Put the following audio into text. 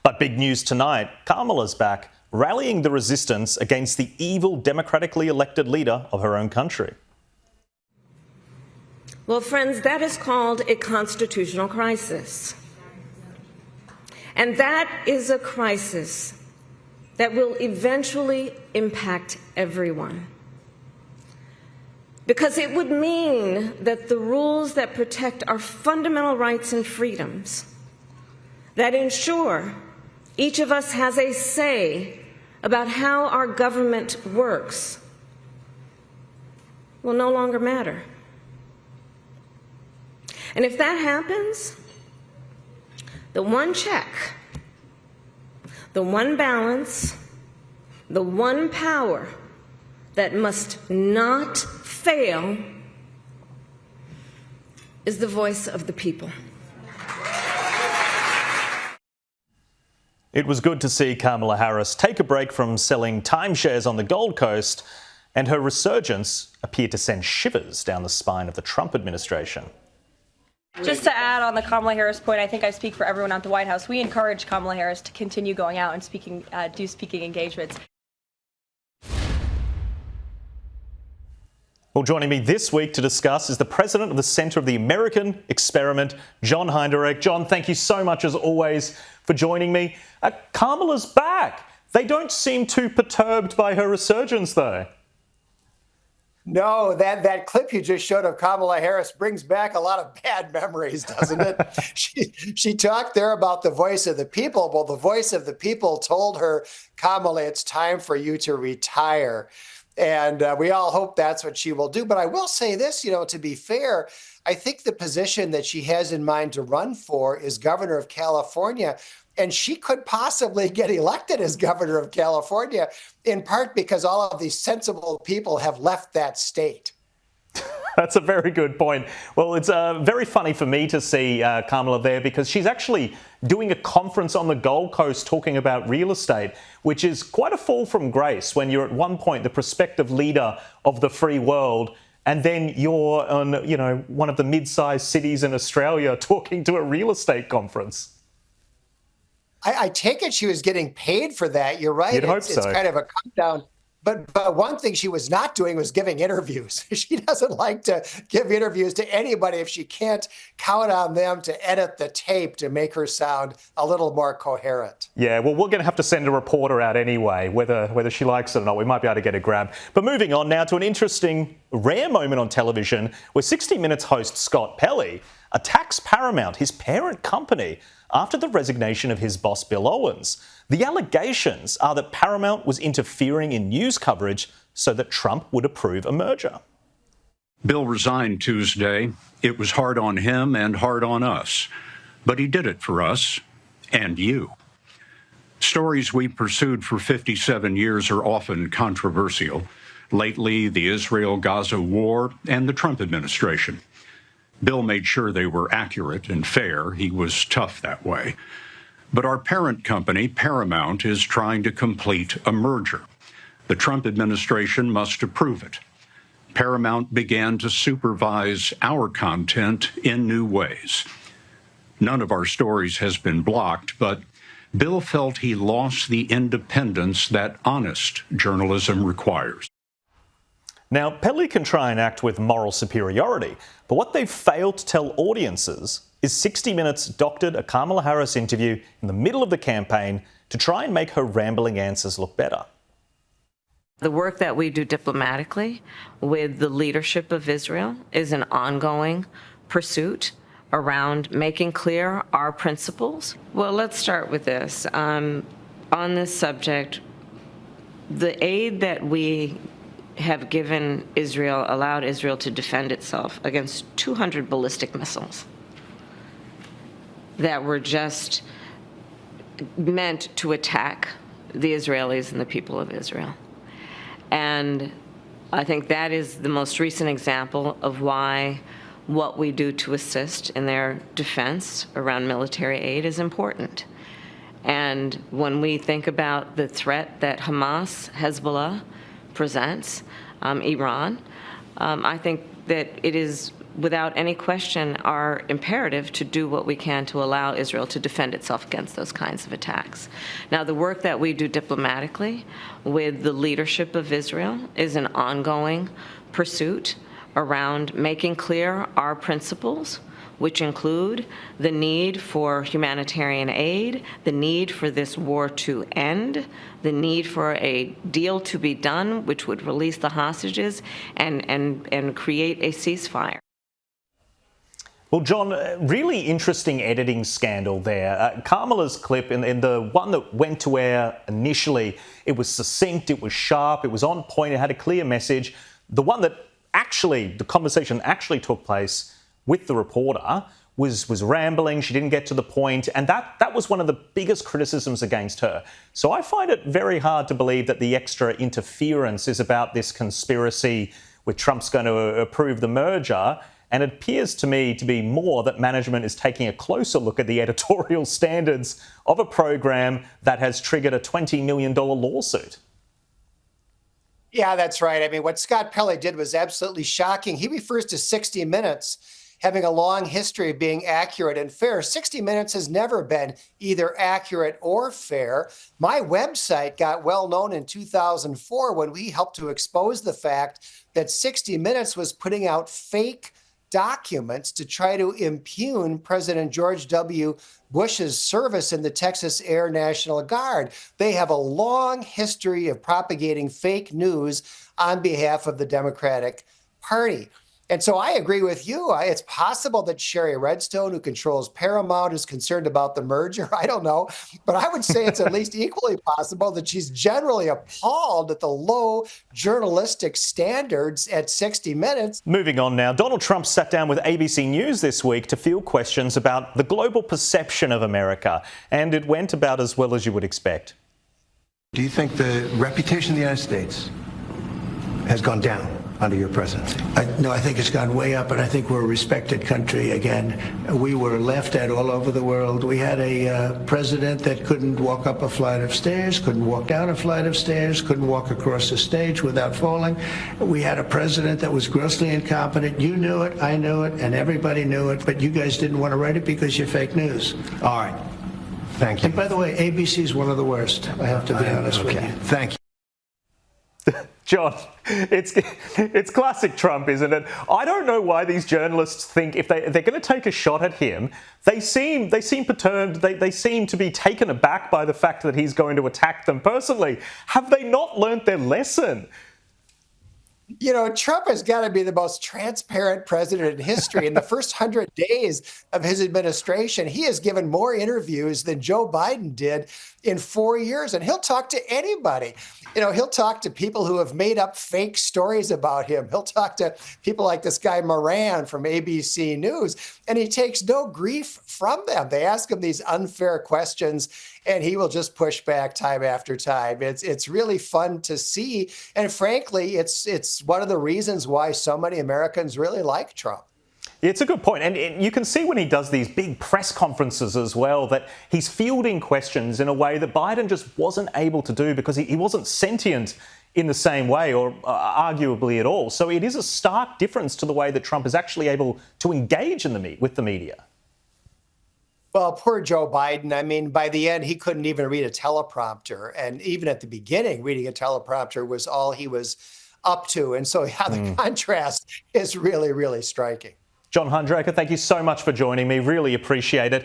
But big news tonight, Kamala's back, rallying the resistance against the evil democratically elected leader of her own country. Well, friends, that is called a constitutional crisis. And that is a crisis that will eventually impact everyone. Because it would mean that the rules that protect our fundamental rights and freedoms, that ensure each of us has a say about how our government works, will no longer matter. And if that happens, the one check, the one balance, the one power that must not fail is the voice of the people. It was good to see Kamala Harris take a break from selling timeshares on the Gold Coast, and her resurgence appeared to send shivers down the spine of the Trump administration. Just to add on the Kamala Harris point, I think I speak for everyone at the White House. We encourage Kamala Harris to continue going out and do speaking engagements. Well, joining me this week to discuss is the president of the Centre of the American Experiment, John Hinderaker. John, thank you so much, as always, for joining me. Kamala's back. They don't seem too perturbed by her resurgence, though. No, that clip you just showed of Kamala Harris brings back a lot of bad memories, doesn't it? She talked there about the voice of the people. Well, the voice of the people told her, Kamala, it's time for you to retire. And we all hope that's what she will do. But I will say this, to be fair, I think the position that she has in mind to run for is governor of California. And she could possibly get elected as governor of California, in part because all of these sensible people have left that state. That's a very good point. Well, it's very funny for me to see Kamala there, because she's actually doing a conference on the Gold Coast talking about real estate, which is quite a fall from grace when you're at one point the prospective leader of the free world, and then you're on, one of the mid-sized cities in Australia talking to a real estate conference. I take it she was getting paid for that. You're right. You'd hope so. It's kind of a cut down. But one thing she was not doing was giving interviews. She doesn't like to give interviews to anybody if she can't count on them to edit the tape to make her sound a little more coherent. Yeah, well, we're going to have to send a reporter out anyway, whether she likes it or not. We might be able to get a grab. But moving on now to an interesting, rare moment on television where 60 Minutes host Scott Pelley attacks Paramount, his parent company, after the resignation of his boss, Bill Owens. The allegations are that Paramount was interfering in news coverage so that Trump would approve a merger. Bill resigned Tuesday. It was hard on him and hard on us, but he did it for us and you. Stories we pursued for 57 years are often controversial. Lately, the Israel-Gaza war and the Trump administration. Bill made sure they were accurate and fair. He was tough that way. But our parent company, Paramount, is trying to complete a merger. The Trump administration must approve it. Paramount began to supervise our content in new ways. None of our stories has been blocked, but Bill felt he lost the independence that honest journalism requires. Now, Pelley can try and act with moral superiority, but what they've failed to tell audiences is 60 Minutes doctored a Kamala Harris interview in the middle of the campaign to try and make her rambling answers look better. The work that we do diplomatically with the leadership of Israel is an ongoing pursuit around making clear our principles. Well, let's start with this. On this subject, the aid that we have given Israel allowed Israel to defend itself against 200 ballistic missiles that were just meant to attack the Israelis and the people of Israel. And I think that is the most recent example of why what we do to assist in their defense around military aid is important. And when we think about the threat that Hamas, Hezbollah presents, Iran, I think that it is without any question, are imperative to do what we can to allow Israel to defend itself against those kinds of attacks. Now, the work that we do diplomatically with the leadership of Israel is an ongoing pursuit around making clear our principles, which include the need for humanitarian aid, the need for this war to end, the need for a deal to be done, which would release the hostages and create a ceasefire. Well, John, really interesting editing scandal there. Kamala's clip, in the one that went to air initially, it was succinct, it was sharp, it was on point, it had a clear message. The one that the conversation actually took place with the reporter was rambling. She didn't get to the point, and that was one of the biggest criticisms against her. So I find it very hard to believe that the extra interference is about this conspiracy where Trump's going to approve the merger. And it appears to me to be more that management is taking a closer look at the editorial standards of a program that has triggered a $20 million lawsuit. Yeah, that's right. I mean, what Scott Pelley did was absolutely shocking. He refers to 60 Minutes having a long history of being accurate and fair. 60 Minutes has never been either accurate or fair. My website got well known in 2004 when we helped to expose the fact that 60 Minutes was putting out fake documents to try to impugn President George W. Bush's service in the Texas Air National Guard. They have a long history of propagating fake news on behalf of the Democratic Party. And so I agree with you. It's possible that Sherry Redstone, who controls Paramount, is concerned about the merger. I don't know. But I would say it's at least equally possible that she's generally appalled at the low journalistic standards at 60 Minutes. Moving on now, Donald Trump sat down with ABC News this week to field questions about the global perception of America. And it went about as well as you would expect. Do you think the reputation of the United States has gone down under your presidency? No, I think it's gone way up, and I think we're a respected country again. We were laughed at all over the world. We had a president that couldn't walk up a flight of stairs, couldn't walk down a flight of stairs, couldn't walk across the stage without falling. We had a president that was grossly incompetent. You knew it, I knew it, and everybody knew it, but you guys didn't want to write it because you're fake news. All right. Thank you. And by the way, ABC is one of the worst, I have to be honest with you. Thank you. John, it's classic Trump, isn't it? I don't know why these journalists think if they're going to take a shot at him, they seem perturbed. They seem to be taken aback by the fact that he's going to attack them personally. Have they not learnt their lesson? You know, Trump has got to be the most transparent president in history. In the first 100 days of his administration, he has given more interviews than Joe Biden did in 4 years. And he'll talk to anybody. You know, he'll talk to people who have made up fake stories about him. He'll talk to people like this guy Moran from ABC News, and he takes no grief from them. They ask him these unfair questions, and he will just push back time after time. It's really fun to see. And frankly, it's one of the reasons why so many Americans really like Trump. It's a good point. And you can see when he does these big press conferences as well that he's fielding questions in a way that Biden just wasn't able to do because he wasn't sentient in the same way or arguably at all. So it is a stark difference to the way that Trump is actually able to engage with the media. Well, poor Joe Biden. I mean, by the end, he couldn't even read a teleprompter. And even at the beginning, reading a teleprompter was all he was up to. And so, yeah, the contrast is really, really striking. John Hinderaker, thank you so much for joining me. Really appreciate it.